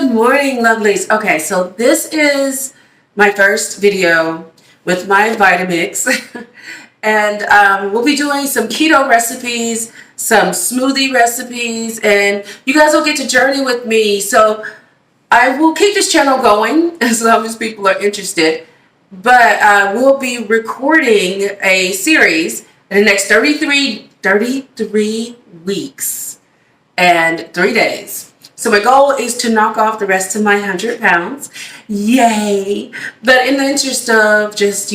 Good morning, lovelies. Okay, so this is my first video with my Vitamix. And we'll be doing some keto recipes, some smoothie recipes, and you guys will get to journey with me. So I will keep this channel going as long as people are interested. But we'll be recording a series in the next 33 weeks and 3 days. So my goal is to knock off the rest of my 100 pounds. Yay! But in the interest of just,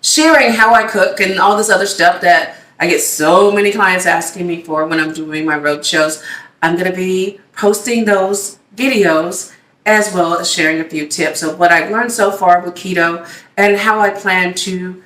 sharing how I cook and all this other stuff that I get so many clients asking me for when I'm doing my road shows, I'm going to be posting those videos as well as sharing a few tips of what I've learned so far with keto and how I plan to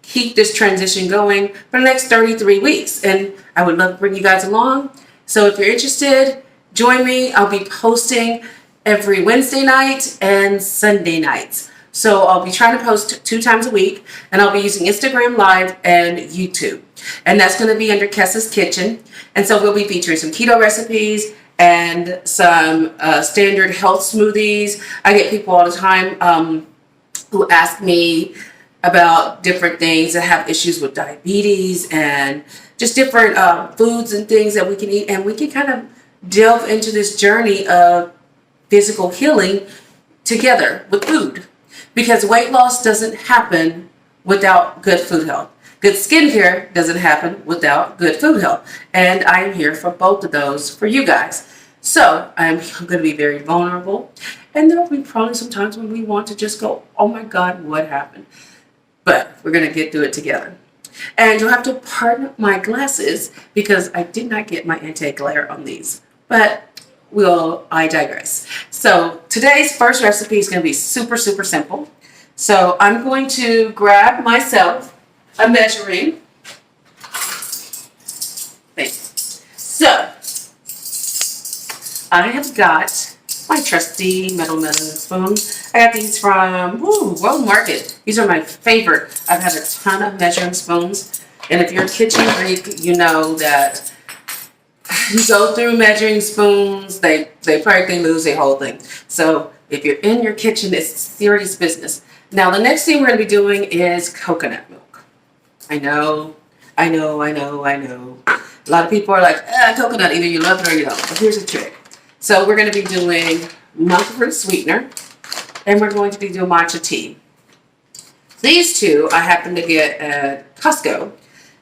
keep this transition going for the next 33 weeks. And I would love to bring you guys along. So if you're interested, join me. I'll be posting every Wednesday night and Sunday nights. So I'll be trying to post 2 times a week, and I'll be using Instagram Live and YouTube. And that's going to be under Kessa's Kitchen. And so we'll be featuring some keto recipes and some standard health smoothies. I get people all the time who ask me about different things that have issues with diabetes and just different foods and things that we can eat. And we can kind of delve into this journey of physical healing together with food, because weight loss doesn't happen without good food health. Good skincare doesn't happen without good food health, and I'm here for both of those for you guys. So I'm going to be very vulnerable, and there will be probably some times when we want to just go, oh my God, what happened? But we're going to get through it together. And you'll have to pardon my glasses because I did not get my anti-glare on these. But I digress. So today's first recipe is going to be super, super simple. So I'm going to grab myself a measuring thing. So I have got my trusty metal measuring spoon. I got these from World Market. These are my favorite. I've had a ton of measuring spoons. And if you're a kitchen freak, you know that you go through measuring spoons, they practically lose the whole thing. So if you're in your kitchen, it's serious business. Now, the next thing we're going to be doing is coconut milk. I know. A lot of people are like, coconut, either you love it or you don't. But here's the trick. So we're going to be doing monk fruit sweetener, and we're going to be doing matcha tea. These two I happen to get at Costco.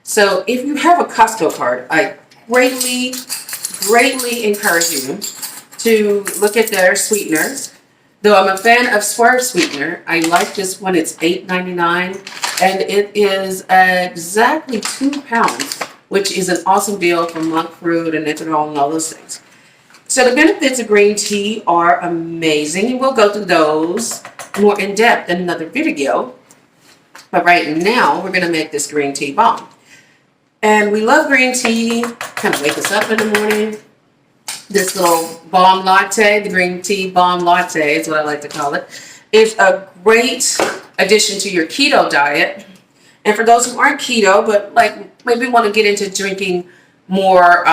So if you have a Costco card, I greatly encourage you to look at their sweeteners. Though I'm a fan of Swerve sweetener, I like this one. It's $8.99, and it is exactly 2 pounds, which is an awesome deal for monk fruit and ethanol and all those things. So the benefits of green tea are amazing, and we'll go through those more in depth in another video. But right now, we're going to make this green tea bomb. And we love green tea, kind of wake us up in the morning. This little bomb latte, the green tea bomb latte is what I like to call it, is a great addition to your keto diet. And for those who aren't keto, but maybe want to get into drinking more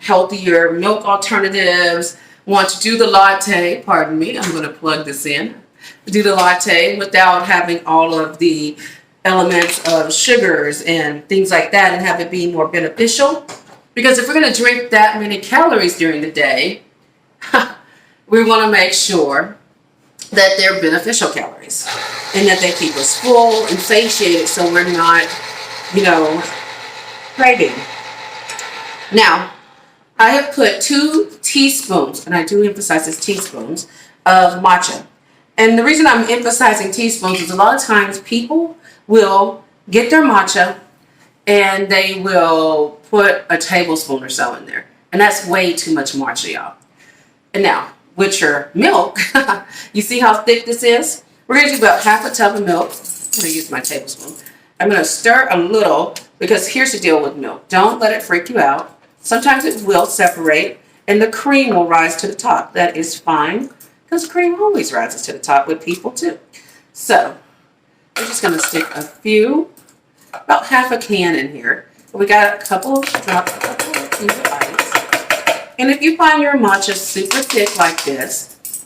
healthier milk alternatives, want to do the latte, pardon me, I'm going to plug this in, do the latte without having all of the elements of sugars and things like that, and have it be more beneficial. Because if we're going to drink that many calories during the day, we want to make sure that they're beneficial calories and that they keep us full and satiated, so we're not, craving. Now, I have put 2 teaspoons, and I do emphasize this teaspoons, of matcha. And the reason I'm emphasizing teaspoons is a lot of times people will get their matcha and they will put a tablespoon or so in there. And that's way too much matcha, y'all. And now, with your milk, you see how thick this is? We're going to do about half a tub of milk. I'm going to use my tablespoon. I'm going to stir a little, because here's the deal with milk. Don't let it freak you out. Sometimes it will separate and the cream will rise to the top. That is fine, because cream always rises to the top with people too. So we're just going to stick about half a can in here. We got a couple of drops of ice. And if you find your matcha super thick like this,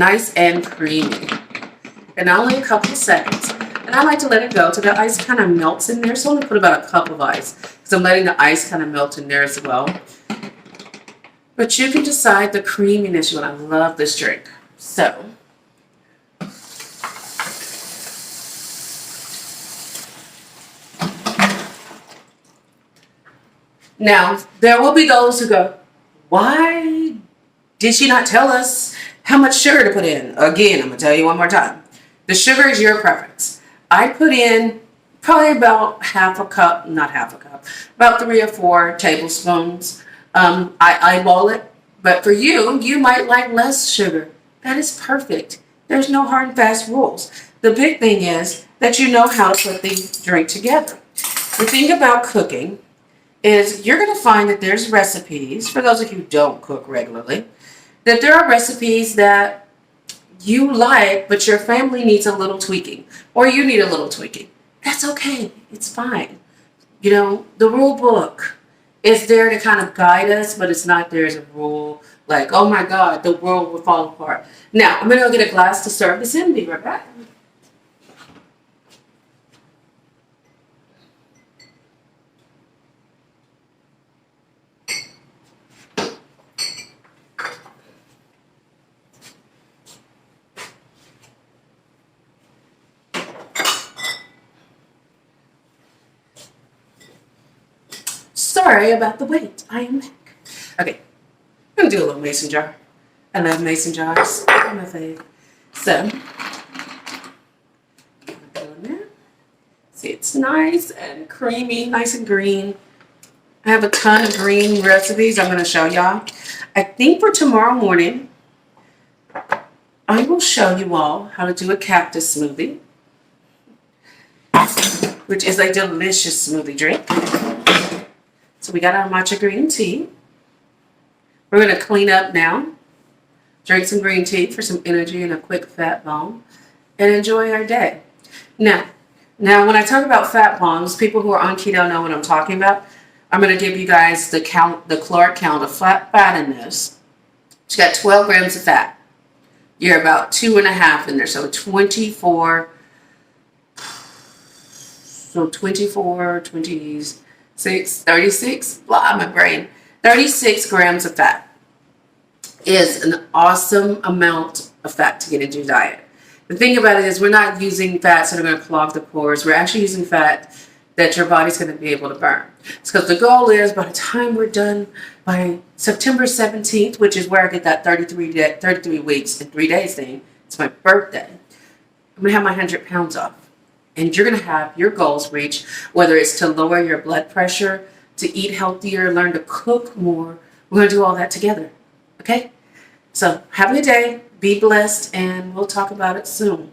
nice and creamy. And only a couple of seconds. And I like to let it go till the ice kind of melts in there. So I'm going to put about a cup of ice because I'm letting the ice kind of melt in there as well. But you can decide the creaminess you want. I love this drink. So now, there will be those who go, why did she not tell us how much sugar to put in? Again, I'm going to tell you one more time. The sugar is your preference. I put in probably about half a cup, not half a cup, about 3 or 4 tablespoons. I eyeball it. But for you, you might like less sugar. That is perfect. There's no hard and fast rules. The big thing is that you know how to put the drink together. The thing about cooking is you're going to find that there's recipes, for those of you who don't cook regularly, that there are recipes that you like, but your family needs a little tweaking, or you need a little tweaking. That's okay. It's fine. You know, the rule book is there to kind of guide us, but it's not there as a rule like, oh my God, the world will fall apart. Now, I'm going to go get a glass to serve this in. Be right back. Sorry about the wait. I am back. Okay, I'm going to do a little mason jar. I love mason jars. They're my fave. So, go in there. See, it's nice and creamy, nice and green. I have a ton of green recipes I'm going to show y'all. I think for tomorrow morning, I will show you all how to do a cactus smoothie, which is a delicious smoothie drink. So we got our matcha green tea. We're going to clean up now, drink some green tea for some energy and a quick fat bomb, and enjoy our day. Now when I talk about fat bombs, people who are on keto know what I'm talking about. I'm going to give you guys the caloric count of fat in this. It's got 12 grams of fat. You're about 2.5 in there, so 24, 26, 36, blah, my brain. 36 grams of fat is an awesome amount of fat to get into your diet. The thing about it is we're not using fats that are going to clog the pores. We're actually using fat that your body's going to be able to burn. It's because the goal is by the time we're done by September 17th, which is where I get that 33 weeks and 3 days thing, it's my birthday, I'm going to have my 100 pounds off. And you're going to have your goals reached, whether it's to lower your blood pressure, to eat healthier, learn to cook more. We're going to do all that together. Okay? So have a good day. Be blessed, and we'll talk about it soon.